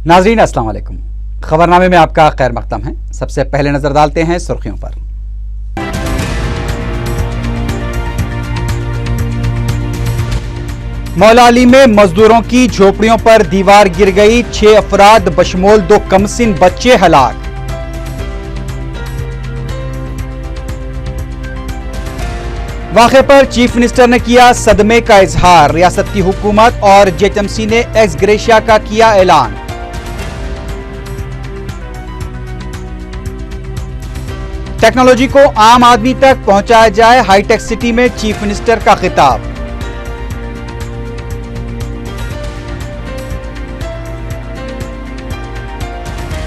नाजरीन अस्सलाम वालेकुम। खबरनामे में आपका खैर मकदम है। सबसे पहले नजर डालते हैं सुर्खियों पर। मौला अली में मजदूरों की झोपड़ियों पर दीवार गिर गई, 6 अफराद बशमूल 2 कमसिन बच्चे हलाक। वाक़े पर चीफ मिनिस्टर ने किया सदमे का इजहार, रियासत की हुकूमत और जेएचएमसी ने एक्स ग्रेशिया का किया ऐलान। टेक्नोलॉजी को आम आदमी तक पहुंचाया जाए, हाईटेक सिटी में चीफ मिनिस्टर का खिताब।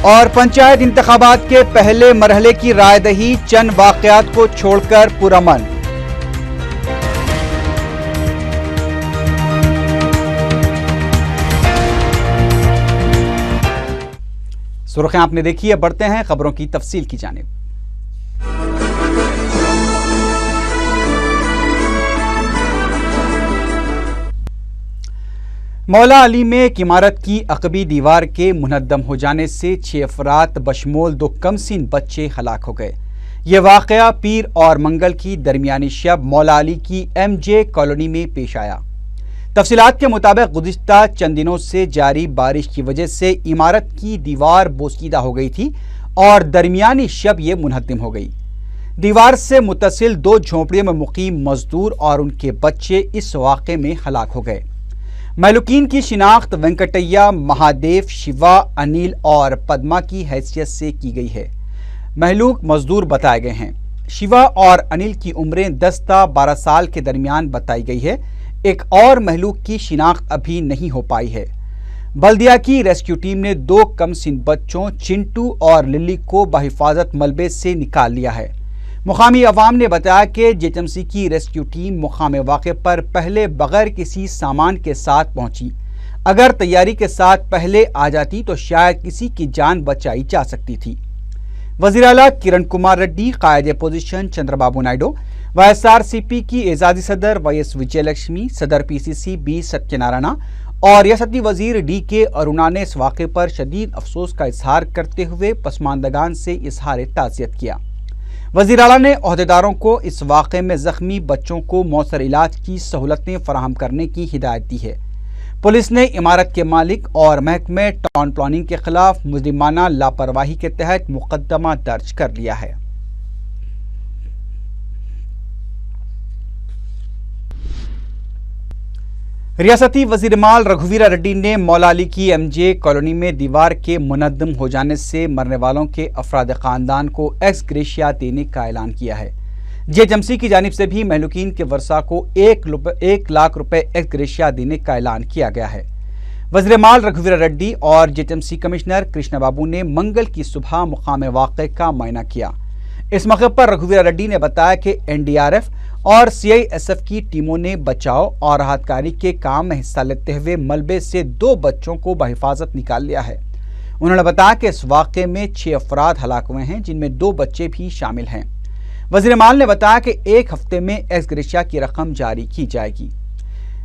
और पंचायत इंतखाबात के पहले मरहले की रायदही, चंद वाकयात को छोड़कर पुरअमन। सुर्खियां आपने देखी है, बढ़ते हैं खबरों की तफसील की जानिब। मौला अली में एक इमारत की अकबी दीवार के मुनद्दम हो जाने से 6 अफराद बशमूल 2 कमसिन बच्चे हलाक हो गए। ये वाकया पीर और मंगल की दरमियानी शब मौला अली की MJ कॉलोनी में पेश आया। तफसीलात के मुताबिक गुज़िश्ता चंद दिनों से जारी बारिश की वजह से इमारत की दीवार बोसीदा हो गई थी और दरमियानी शब ये मुनहद्दिम हो गई। दीवार से मुत्तसिल 2 झोंपड़ियों में मुकीम मजदूर और उनके बच्चे इस वाक़े में हलाक हो गए। महलूकीन की शिनाख्त वेंकटैया, महादेव, शिवा, अनिल और पद्मा की हैसियत से की गई है। महलूक मजदूर बताए गए हैं। शिवा और अनिल की उम्रें 10 ता 12 साल के दरमियान बताई गई है। एक और महलूक की शिनाख्त अभी नहीं हो पाई है। बल्दिया की रेस्क्यू टीम ने 2 कमसिन बच्चों चिंटू और लिली को बहिफाजत मलबे से निकाल लिया है। मुकामी अवाम ने बताया कि जेएचएमसी की रेस्क्यू टीम मुकाम वाक़े पर पहले बगैर किसी सामान के साथ पहुंची। अगर तैयारी के साथ पहले आ जाती तो शायद किसी की जान बचाई जा सकती थी। वज़ीर आला किरण कुमार रेड्डी, कायद अपोजिशन चंद्रबाबू नायडू, YSRCP की एजाजी सदर YS विजयलक्ष्मी, सदर PCC B सत्यनारायणा और रियासती वजीर DK अरुणा ने इस वाक़े पर शदीद अफसोस का इजहार करते हुए पसमानदगान से इजहार ताज़ियत किया। वज़ीर आला ने ओहदेदारों को इस वाक़े में ज़ख्मी बच्चों को मौसर इलाज की सहूलतें फराहम करने की हिदायत दी है। पुलिस ने इमारत के मालिक और महकमे टाउन प्लानिंग के खिलाफ मुजरिमाना लापरवाही के तहत मुकदमा दर्ज कर लिया है। रियासती वज़ीर माल रघुवीरा रेड्डी ने मौला अली की MJ कॉलोनी में दीवार के मुनद्दम हो जाने से मरने वालों के अफराद ख़ानदान को एक्स ग्रेशिया देने का ऐलान किया है। जेएचएमसी की जानिब से भी महलूकीन के वर्सा को 1 लाख रुपए एक्स ग्रेशिया देने का ऐलान किया गया है। वज़ीर माल रघुवीरा रेड्डी और जेएचएमसी कमिश्नर कृष्ण बाबू ने मंगल की सुबह मुकाम वाक़े का मुआयना किया। इस मौके पर रघुवीरा रेड्डी ने बताया कि NDRF और CISF की टीमों ने बचाव और राहतकारी के काम में हिस्सा लेते हुए मलबे से 2 बच्चों को बहिफाजत निकाल लिया है। उन्होंने बताया कि इस वाक़े में 6 अफराद हलाक हुए हैं, जिनमें 2 बच्चे भी शामिल हैं। वज़ीर माल ने बताया कि 1 हफ्ते में एक्स ग्रेशिया की रकम जारी की जाएगी।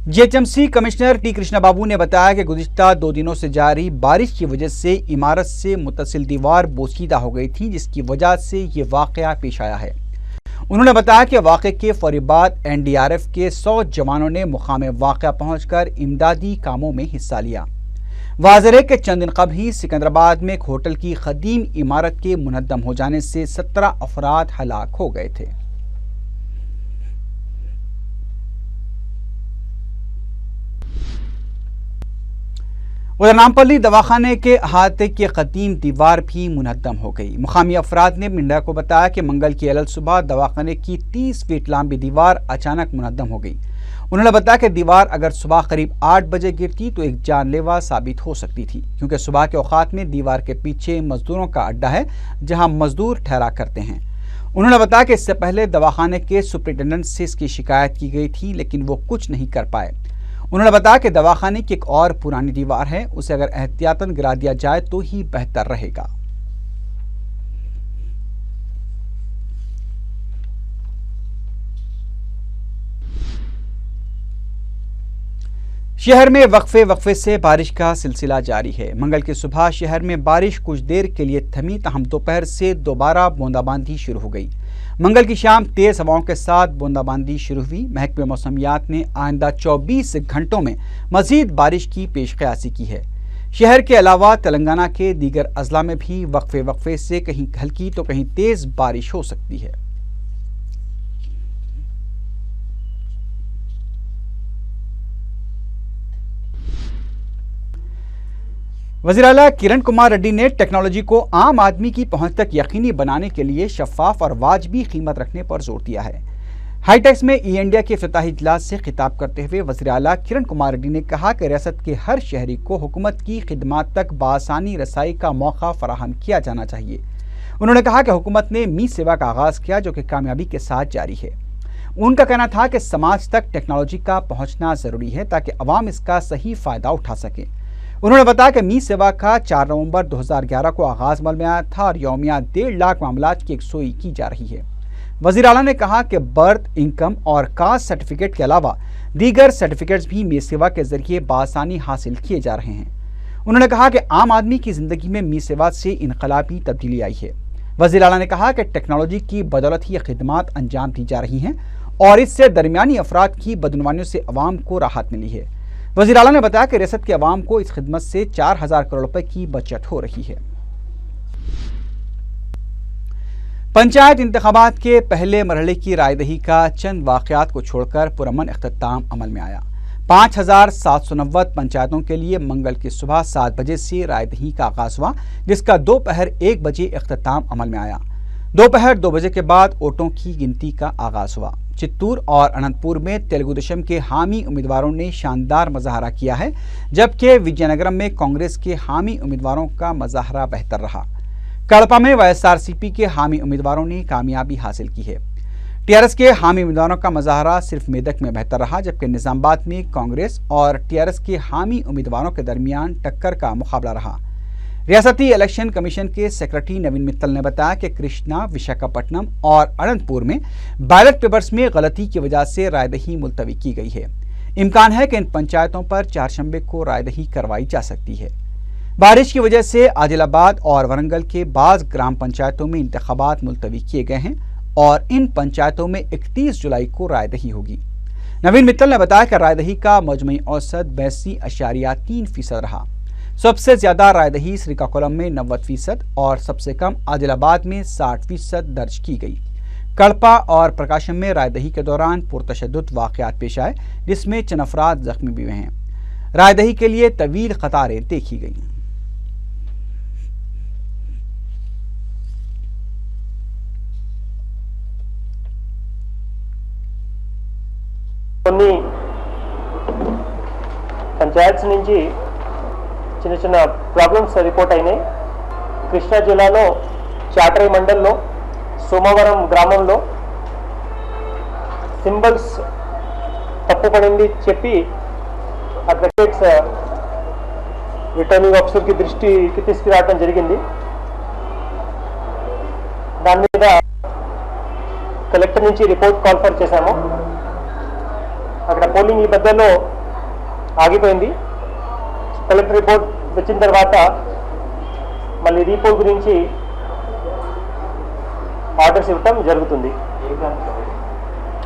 जेएचएमसी कमिश्नर T कृष्ण बाबू ने बताया कि गुज़िश्ता 2 दिनों से जारी बारिश की वजह से इमारत से मुत्तसिल दीवार बोसीदा हो गई थी, जिसकी वजह से ये वाक़या पेश आया है। उन्होंने बताया कि वाक़े के फौरी बाद NDRF के 100 जवानों ने मुकाम वाक़या पहुंचकर इमदादी कामों में हिस्सा लिया। वाज़ेह है कि चंद दिन कबल ही सिकंदराबाद में एक होटल की कदीम इमारत के मुनद्दम हो जाने से 17 अफराद हलाक हो गए थे। उधर नामपल्ली दवाखाने के अहाते की कदीम दीवार भी मुनहद्दम हो गई। मुकामी अफराद ने मीडिया को बताया कि मंगल की अलग सुबह दवाखाने की 30 फीट लंबी दीवार अचानक मुनहद्दम हो गई। उन्होंने बताया कि दीवार अगर सुबह करीब 8 बजे गिरती तो एक जानलेवा साबित हो सकती थी, क्योंकि सुबह के औकात में दीवार के पीछे मजदूरों का अड्डा है जहां मजदूर ठहरा करते हैं। उन्होंने बताया कि इससे पहले दवाखाने के सुपरिटेंडेंट से इसकी शिकायत की गई थी, लेकिन वो कुछ नहीं कर पाए। उन्होंने बताया कि दवाखाने की एक और पुरानी दीवार है, उसे अगर एहतियातन गिरा दिया जाए तो ही बेहतर रहेगा। शहर में वक्फे से बारिश का सिलसिला जारी है। मंगल की सुबह शहर में बारिश कुछ देर के लिए थमी, ताहम दोपहर से दोबारा बूंदाबांदी शुरू हो गई। मंगल की शाम तेज हवाओं के साथ बूंदाबांदी शुरू हुई। महकमे मौसमियात ने आइंदा 24 घंटों में मजीद बारिश की पेशकयासी की है। शहर के अलावा तेलंगाना के दीगर अजला में भी वक्फे से कहीं हल्की तो कहीं तेज बारिश हो सकती है। वज़ीर आला किरण कुमार रेड्डी ने टेक्नोलॉजी को आम आदमी की पहुंच तक यकीनी बनाने के लिए शफाफ और वाजबी कीमत रखने पर जोर दिया है। हाईटेक्स में ई इंडिया के इफ्तिताही इजलास से खिताब करते हुए वज़ीर आला किरण कुमार रेड्डी ने कहा कि रियासत के हर शहरी को हुकूमत की खिदमात तक बासानी रसाई का मौका फराहम किया जाना चाहिए। उन्होंने कहा कि हुकूमत ने मी सेवा का आगाज़ किया, जो कि कामयाबी के साथ जारी है। उनका कहना था कि समाज तक टेक्नोलॉजी का पहुँचना ज़रूरी है ताकि अवाम इसका सही फ़ायदा उठा सके। उन्होंने बताया कि मी सेवा का 4 नवंबर 2011 को आगाज अमल में आया था और यौमिया 1.5 लाख मामलात की यकसुई की जा रही है। वज़ीर आला ने कहा कि बर्थ, इनकम और कास्ट सर्टिफिकेट के अलावा दीगर सर्टिफिकेट्स भी मी सेवा के जरिए बासानी हासिल किए जा रहे हैं। उन्होंने कहा कि आम आदमी की जिंदगी में मी सेवा से इनकलाबी तब्दीली आई है। वज़ीर आला ने कहा कि टेक्नोलॉजी की बदौलत ही खिदमात अंजाम दी जा रही हैं और इससे दरमियानी अफराद की बदनुवानियों से अवाम को राहत मिली है। वज़ीर आला ने बताया कि रियासत के अवाम को इस खिदमत से 4000 करोड़ रुपए की बचत हो रही है। पंचायत इंतखाबात के पहले मरहले की रायदही का चंद वाक़यात को छोड़कर पुरअमन इख्तिताम अमल में आया। 5790 पंचायतों के लिए मंगल की सुबह 7 बजे से रायदही का आगाज हुआ, जिसका दोपहर 1 बजे इख्तिताम अमल में आया। दोपहर 2 बजे के बाद वोटों की गिनती का आगाज हुआ। चित्तूर और अनंतपुर में तेलुगु देशम के हामी उम्मीदवारों ने शानदार मुजाहरा किया है, जबकि विजयनगरम में कांग्रेस के हामी उम्मीदवारों का मुजाहरा बेहतर रहा। कड़पा में वाईएसआरसीपी के हामी उम्मीदवारों ने कामयाबी हासिल की है। टीआरएस के हामी उम्मीदवारों का मुजाहरा सिर्फ मेदक में बेहतर रहा, जबकि निजामाबाद में कांग्रेस और टीआरएस के हामी उम्मीदवारों के दरमियान टक्कर का मुकाबला रहा। रियासती इलेक्शन कमीशन के सेक्रेटरी नवीन मित्तल ने बताया कि कृष्णा, विशाखापट्टनम और अनंतपुर में बैलेट पेपर्स में गलती की वजह से रायदही मुलतवी की गई है। इम्कान है कि इन पंचायतों पर 4 शंबे को रायदही करवाई जा सकती है। बारिश की वजह से आदिलाबाद और वरंगल के बाज़ ग्राम पंचायतों में इंतखाबात मुलतवी किए गए हैं और इन पंचायतों में 31 जुलाई को रायदही होगी। नवीन मित्तल ने बताया कि रायदही का मजमई औसत 82.3% रहा। सबसे ज्यादा रायदही श्रीकाकुलम में 90% और सबसे कम आदिलाबाद में 60% दर्ज की गई। कड़पा और प्रकाशम में रायदही के दौरान पुरतशद्दुद वाक़यात पेश आए, जिसमें चंद अफराद जख्मी भी हुए हैं। रायदही के लिए तवील कतारें देखी गई। పంచాయత్స్ నుంచి చిన్న చిన్న ప్రాబ్లమ్స్ రిపోర్ట్ అయినాయి. కృష్ణా జిల్లాలో చాటరై మండల్లో సోమవరం గ్రామంలో సింబల్స్ తప్పుపడింది చెప్పి అడ్వకేట్స్ రిటర్నింగ్ ఆఫీసర్కి దృష్టికి తీసుకురావడం జరిగింది. దాని మీద కలెక్టర్ నుంచి రిపోర్ట్ కాన్ఫర్ చేశాము. అక్కడ పోలింగ్ ఈ మధ్యలో ఆగిపోయింది. కలెక్టర్ రిపోర్ట్ వచ్చిన తర్వాత మళ్ళీ రిపోర్ట్ గురించి ఆర్డర్స్ ఇవ్వటం జరుగుతుంది.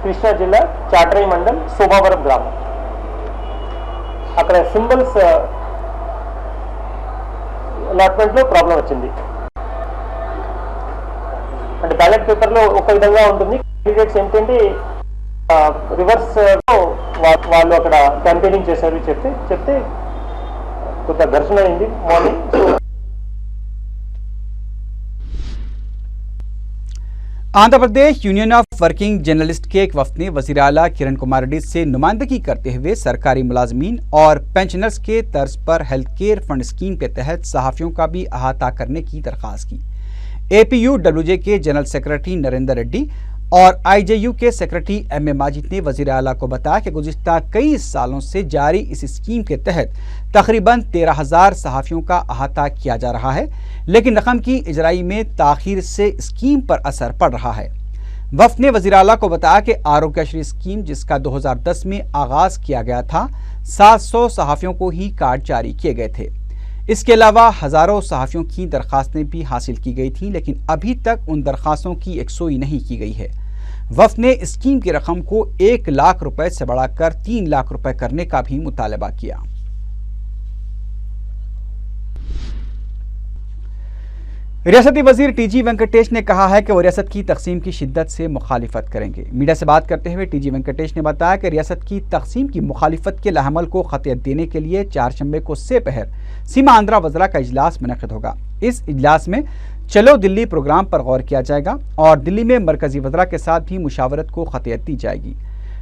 కృష్ణా జిల్లా చాటరై మండల్ సోమవరం గ్రామం, అక్కడ సింబల్స్ అలాట్మెంట్లో ప్రాబ్లం వచ్చింది. అంటే బ్యాలెట్ పేపర్లో ఒక విధంగా ఉంటుంది. క్యాండిడేట్స్ ఏంటంటే రివర్స్ వాళ్ళు అక్కడ క్యాంపెయినింగ్ చేశారు చెప్తే కొంత ఘర్షణ అయింది morning. Andhra Pradesh union of working journalist के एक वफ्द ने वज़ीर आला किरण कुमार रेड्डी से नुमाइंदगी करते हुए सरकारी मुलाजमीन और पेंशनर्स के तर्ज पर हेल्थ केयर फंड स्कीम के तहत सहाफ़ियों का भी अहाता करने की दरख्वास्त की। APUWJ के जनरल सेक्रेटरी नरेंद्र रेड्डी और IJU के सेक्रेटरी M.A. माजिद ने वज़ीर आला को बताया कि गुज़िश्ता कई सालों से जारी इस स्कीम के तहत तकरीबन 13,000 सहाफ़ियों का अहाता किया जा रहा है, लेकिन रकम की इजराई में ताख़ीर से स्कीम पर असर पड़ रहा है। वफ्द ने वज़ीर आला को बताया कि आरोग्यश्री स्कीम, जिसका 2010 में आगाज किया गया था, 700 सहाफ़ियों को ही कार्ड जारी किए गए थे। इसके अलावा हज़ारों सहाफ़ियों की दरखास्तें भी हासिल की गई थी, लेकिन अभी तक उन दरखास्तों की यकसोई नहीं की गई है। वफ्द ने स्कीम की रकम को 1 लाख रुपए से बढ़ाकर 3 लाख रुपए करने का भी मुतालबा किया। रियासती वजीर टीजी वेंकटेश ने कहा है कि वो रियासत की तकसीम की शिद्दत से मुखालिफत करेंगे। मीडिया से बात करते हुए टीजी वेंकटेश ने बताया कि रियासत की तकसीम की मुखालिफत के लाहमल को खतियत देने के लिए 4 शंबे को सेपहर सीमा आंध्रा वज़रा का इजलास मुनक़िद होगा। इस इजलास में चलो दिल्ली प्रोग्राम पर गौर किया जाएगा और दिल्ली में मरकजी वज़रा के साथ भी मुशावरत को खतियत दी जाएगी।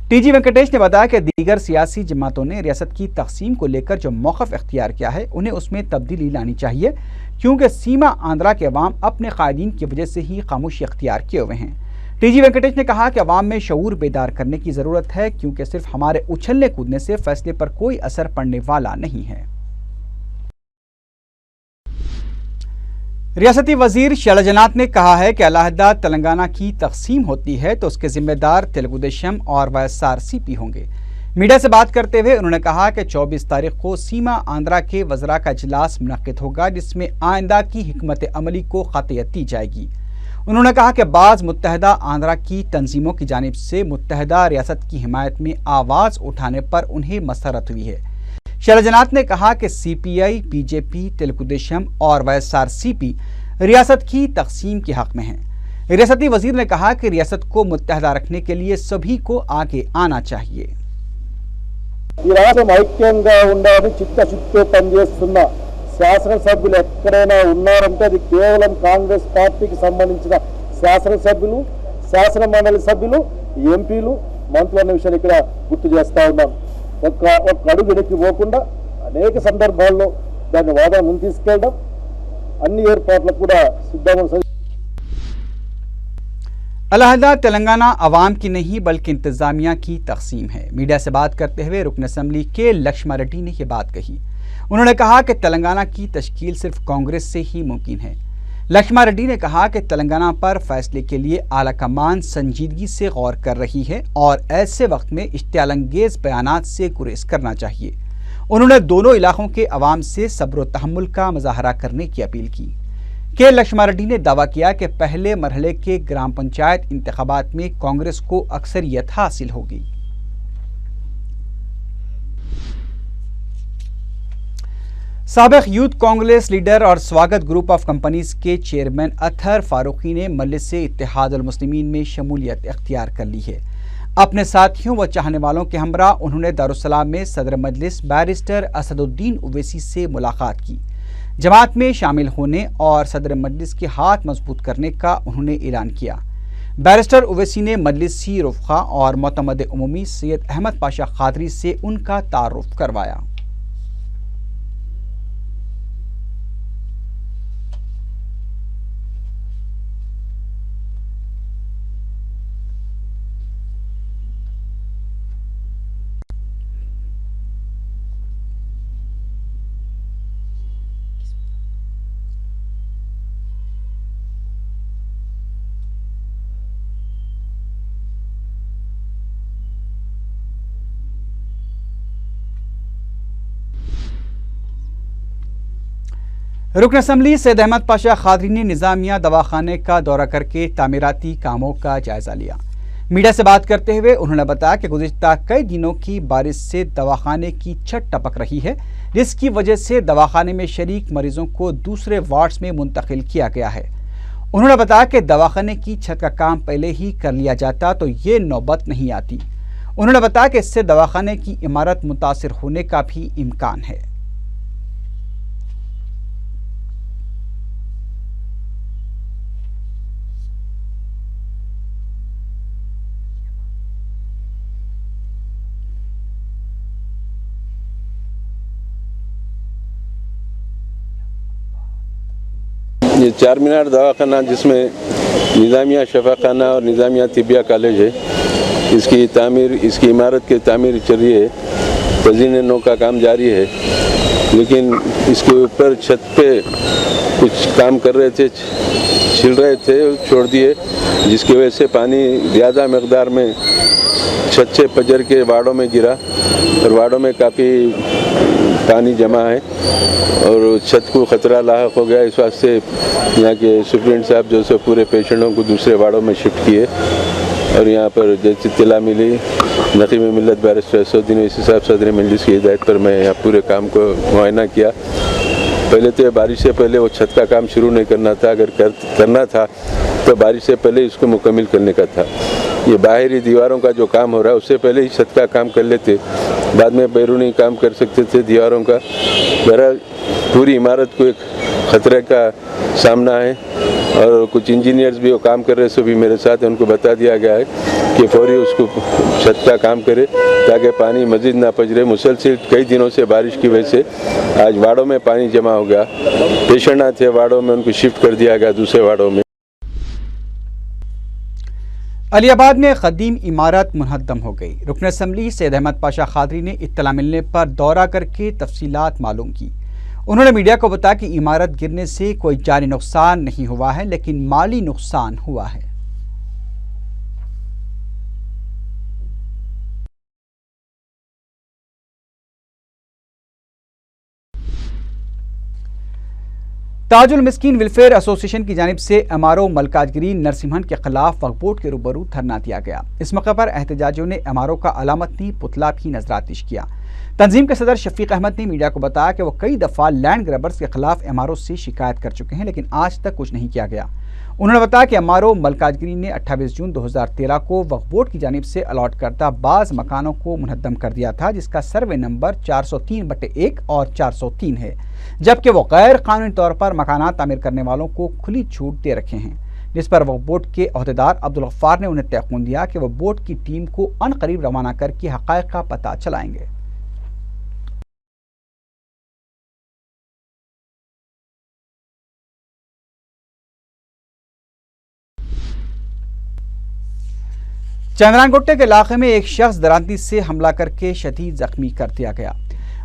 टीजी वेंकटेश ने बताया कि दीगर सियासी जमातों ने रियासत की तकसीम को लेकर जो मौक़िफ़ इख्तियार किया है, उन्हें उसमें तब्दीली लानी चाहिए, क्योंकि सीमा आंध्रा के अवाम अपने कायदीन की वजह से ही खामोशी इख्तियार किए हुए हैं। टीजी वेंकटेश ने कहा कि अवाम में शऊर बेदार करने की ज़रूरत है, क्योंकि सिर्फ हमारे उछलने कूदने से फैसले पर कोई असर पड़ने वाला नहीं है। रियासती वजीर शैलजा जनात ने कहा है कि अलहदा तेलंगाना की तकसीम होती है तो उसके जिम्मेदार तेलुगु देशम और YSRCP होंगे। मीडिया से बात करते हुए उन्होंने कहा कि 24 तारीख को सीमा आंध्रा के वज़रा का इजलास मुनक़िद होगा, जिसमें आइंदा की हिकमत अमली को खतियत दी जाएगी। उन्होंने कहा कि बाज़ मुत्तहदा आंध्रा की तंजीमों की जानिब से मुत्तहदा रियासत की हिमायत में आवाज़ उठाने पर उन्हें मसरत हुई है। शैलजा जनात ने कहा कि CPI, BJP, तेलुगु देशम और YSRCP रियासत की तकसीम के हक में हैं। रियासती वजीर ने कहा कि रियासत को मुत्तहदा रखने के लिए सभी को आगे आना चाहिए। ఈ రాష్ట్రం ఐక్యంగా ఉండాలని చిత్తశుద్ధితో పనిచేస్తున్న శాసనసభ్యులు ఎక్కడైనా ఉన్నారంటే అది కేవలం కాంగ్రెస్ పార్టీకి సంబంధించిన శాసనసభ్యులు, శాసన మండలి సభ్యులు, ఎంపీలు, మంత్రులు అనే విషయాన్ని ఇక్కడ గుర్తు చేస్తా ఉన్నాం। ఒక్క అడుగు వెనక్కి పోకుండా అనేక సందర్భాల్లో దాన్ని వాదన ముందు తీసుకెళ్ళడం, అన్ని ఏర్పాట్లకు కూడా సిద్ధంగా। अलहदा तेलंगाना अवाम की नहीं बल्कि इंतज़ामिया की तकसीम है। मीडिया से बात करते हुए रुकन असम्बली के लक्ष्मा रेड्डी ने यह बात कही। उन्होंने कहा कि तेलंगाना की तश्कील सिर्फ कांग्रेस से ही मुमकिन है। लक्ष्मा रेड्डी ने कहा कि तेलंगाना पर फैसले के लिए आला कमान संजीदगी से गौर कर रही है और ऐसे वक्त में इश्तियालंगेज बयानात से गुरेज करना चाहिए। उन्होंने दोनों इलाकों के अवाम से सब्र व तहम्मुल का मुजाहरा करने की अपील की। के लक्ष्मा रेड्डी ने दावा किया कि पहले मरहले के ग्राम पंचायत इंतखाबात में कांग्रेस को अक्सरियत हासिल होगी। साबिक यूथ कांग्रेस लीडर और स्वागत ग्रुप ऑफ कंपनीज के चेयरमैन अतहर फारूकी ने मजलिस इत्तेहादुल मुस्लिमीन में शमूलियत इख्तियार कर ली है। अपने साथियों व चाहने वालों के हमरा उन्होंने दारुस्सलाम में सदर मजलिस बैरिस्टर असदुद्दीन ओवैसी से मुलाकात की। जमात में शामिल होने और सदर मजलिस के हाथ मजबूत करने का उन्होंने ऐलान किया। बैरिस्टर ओवैसी ने मजलिसी रुफ़ा और मोतमद उमूमी सैयद अहमद पाशा खादरी से उनका तारुफ करवाया। रुकन असम्बली सैयद अहमद पाशा खादरी ने निज़ामिया दवाखाने का दौरा करके तामीराती कामों का जायजा लिया। मीडिया से बात करते हुए उन्होंने बताया कि गुज़िश्ता कई दिनों की बारिश से दवाखाने की छत टपक रही है, जिसकी वजह से दवाखाने में शरीक मरीजों को दूसरे वार्ड्स में मुंतकिल किया गया है। उन्होंने बताया कि दवाखाने की छत का काम पहले ही कर लिया जाता तो ये नौबत नहीं आती। उन्होंने बताया कि इससे दवाखाने की इमारत मुतासिर होने का भी इम्कान है। ये 4 मीनार दवाखाना जिसमें निज़ामिया शफाखाना और निज़ामिया तिबिया कॉलेज है, इसकी तामीर, इसकी इमारत की तामीर चल रही है। तज़ीन नौ का काम जारी है, लेकिन इसके ऊपर छत पे कुछ काम कर रहे थे, छिल रहे थे, छोड़ दिए। जिसकी वजह से पानी ज़्यादा मकदार में छत से पजर के वार्डों में गिरा और वार्डों में काफ़ी पानी जमा है और छत को ख़तरा लाहक हो गया। इस वास्ते यहाँ के सुप्रीटेंडेंट साहब जो सो पूरे पेशेंटों को दूसरे वार्डों में शिफ्ट किए और यहाँ पर जैसे इत्तला मिली नकीम मिल्लत बैरिस्टर असदुद्दीन ओवैसी साहब सदर मजलिस की हिदायत पर मैं यहाँ पूरे काम को मुआयना किया। पहले तो बारिश से पहले वो छत का काम शुरू नहीं करना था, अगर करना था तो बारिश से पहले इसको मुकम्मल करने का था। ये बाहरी दीवारों का जो काम हो रहा है उससे पहले ही छत का काम कर लेते, बाद में बैरूनी काम कर सकते थे दीवारों का। बहरहाल पूरी इमारत को एक ख़तरे का सामना है और कुछ इंजीनियर्स भी वो काम कर रहे, सो भी मेरे साथ उनको बता दिया गया है कि फौरी उसको छत का काम करे ताकि पानी मज़ीद ना पजरे। मुसलसल कई दिनों से बारिश की वजह से आज वार्डों में पानी जमा हो गया, पेशेंट थे वार्डों में, उनको शिफ्ट कर दिया गया दूसरे वार्डों में। अलियाबाद में कदीम इमारत मुनहद्दम हो गई। रुकन असम्बली सैयद अहमद पाशा खादरी ने इत्तला मिलने पर दौरा करके तफसीलात मालूम की। उन्होंने मीडिया को बताया कि इमारत गिरने से कोई जानी नुकसान नहीं हुआ है, लेकिन माली नुकसान हुआ है। ताजुल मिस्कीन वेलफेयर एसोसिएशन की जानिब से एमआरओ मलकाजगिरी नरसिम्हन के खिलाफ वक्फ बोर्ड के रूबरू धरना दिया गया। इस मौके पर एहतजाजियों ने एमआरओ का अलामती पुतला भी नजरातिश किया। तंजीम के सदर शफीक अहमद ने मीडिया को बताया कि वो कई दफ़ा लैंड ग्रैबर्स के खिलाफ एमआरओ से शिकायत कर चुके हैं, लेकिन आज तक कुछ नहीं किया गया। उन्होंने बताया कि एमआरओ मलकाजगिरी ने 28 जून 2013 को वक्फ बोर्ड की जानिब से अलॉट करदा बाज़ मकानों को मुनहद्दम कर दिया था, जिसका सर्वे नंबर 403/1 और 403 है, जबकि वो गैर कानूनी तौर पर मकानात तामीर करने वालों को खुली छूट दे रखे हैं, जिस पर वक्फ बोर्ड के अहदेदार अब्दुल गफ्फार ने उन्हें तयक़ून दिया कि वह बोर्ड की टीम को अनकरीब रवाना करके हक़ाइक़ का पता चलाएंगे। चंद्रानगुट्टे के इलाके में एक शख्स दरांती से हमला करके शदीद जख्मी कर दिया गया।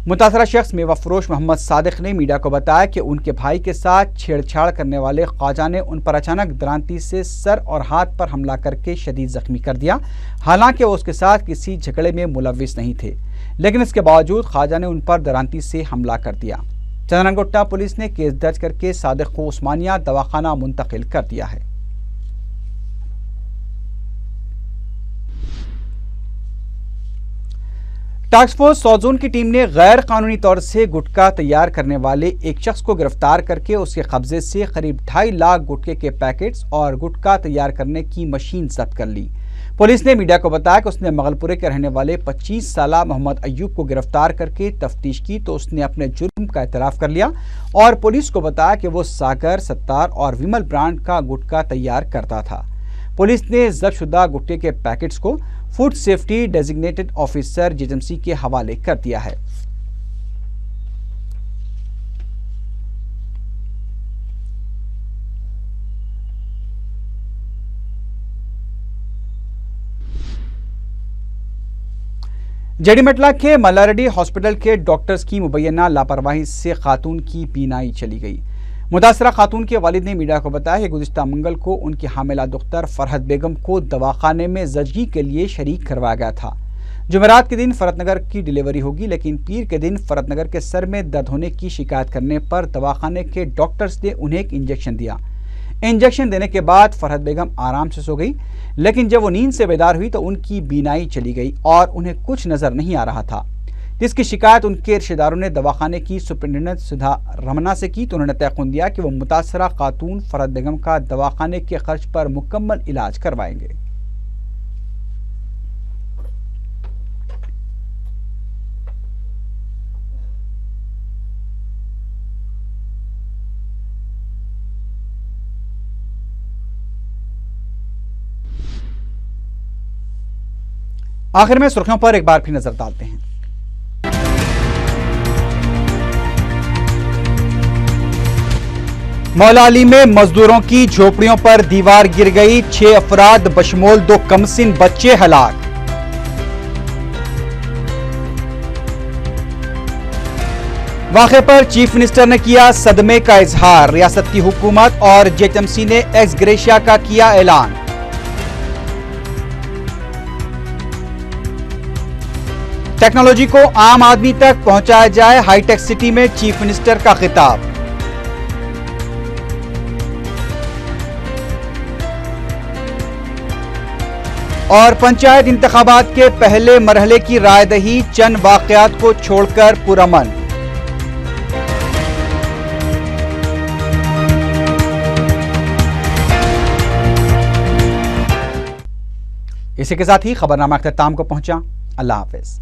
मुतासरा शख्स मेवा फरोश मोहम्मद सादिक ने मीडिया को बताया कि उनके भाई के साथ छेड़छाड़ करने वाले ख्वाजा ने उन पर अचानक दरांती से सर और हाथ पर हमला करके शदीद जख्मी कर दिया। हालांकि वो उसके साथ किसी झगड़े में मुलविस नहीं थे, लेकिन इसके बावजूद ख्वाजा ने उन पर दरांती से हमला कर दिया। चंद्रानगुट्टा पुलिस ने केस दर्ज करके सादिक को उस्मानिया दवाखाना मुंतकिल कर दिया है। टास्क फोर्स सौजोन की टीम ने गैर कानूनी तौर से गुटखा तैयार करने वाले एक शख्स को गिरफ्तार करके उसके कब्जे से करीब 2.5 लाख गुटखे के पैकेट्स और गुटखा तैयार करने की मशीन जब्त कर ली। पुलिस ने मीडिया को बताया कि उसने मगलपुरे के रहने वाले 25 साला मोहम्मद अयूब को गिरफ्तार करके तफ्तीश की तो उसने अपने जुर्म का एतराफ़ कर लिया और पुलिस को बताया कि वो सागर, सत्तार और विमल ब्रांड का गुटखा तैयार करता था। पुलिस ने जब्तशुदा गुटखे के पैकेट्स को food safety designated officer JMC के हवाले कर दिया है। जड़ीमटला के मल्लारेड्डी हॉस्पिटल के डॉक्टर्स की मुबैना लापरवाही से खातून की बीनाई चली गई। मुतासरा खातून के वालिद ने मीडिया को बताया कि गुज़िश्ता मंगल को उनकी हामिला दुख्तर फरहत बेगम को दवाखाने में जचगी के लिए शरीक करवाया गया था। जुमेरात के दिन फरतनगर की डिलीवरी होगी, लेकिन पीर के दिन फरतनगर के सर में दर्द होने की शिकायत करने पर दवाखाने के डॉक्टर्स ने उन्हें एक इंजेक्शन दिया। इंजेक्शन देने के बाद फरहत बेगम आराम से सो गई, लेकिन जब वो नींद से बेदार हुई तो उनकी बीनाई चली गई और उन्हें कुछ नजर नहीं आ रहा था, जिसकी शिकायत उनके रिश्तेदारों ने दवाखाने की सुपरिटेंडेंट सुधा रमना से की तो उन्होंने तयक़ून दिया कि वो मुतासरा खातून फरहत बेगम का दवाखाने के खर्च पर मुकम्मल इलाज करवाएंगे। आखिर में सुर्खियों पर एक बार फिर नजर डालते हैं। मौलाली में मजदूरों की झोपड़ियों पर दीवार गिर गई, 6 अफराद बशमोल 2 कमसिन बच्चे हलाक। वाक़े पर चीफ मिनिस्टर ने किया सदमे का इजहार, रियासत की हुकूमत और जेएमसी ने एक्स ग्रेशिया का किया ऐलान। टेक्नोलॉजी को आम आदमी तक पहुंचाया जाए, हाईटेक सिटी में चीफ मिनिस्टर का खिताब। और पंचायत इंतखाबात के पहले मरहले की रायदही, चंद वाकयात को छोड़कर पुरअमन। इसी के साथ ही खबरनामा अख्ताम को पहुंचा। अल्लाह हाफिज।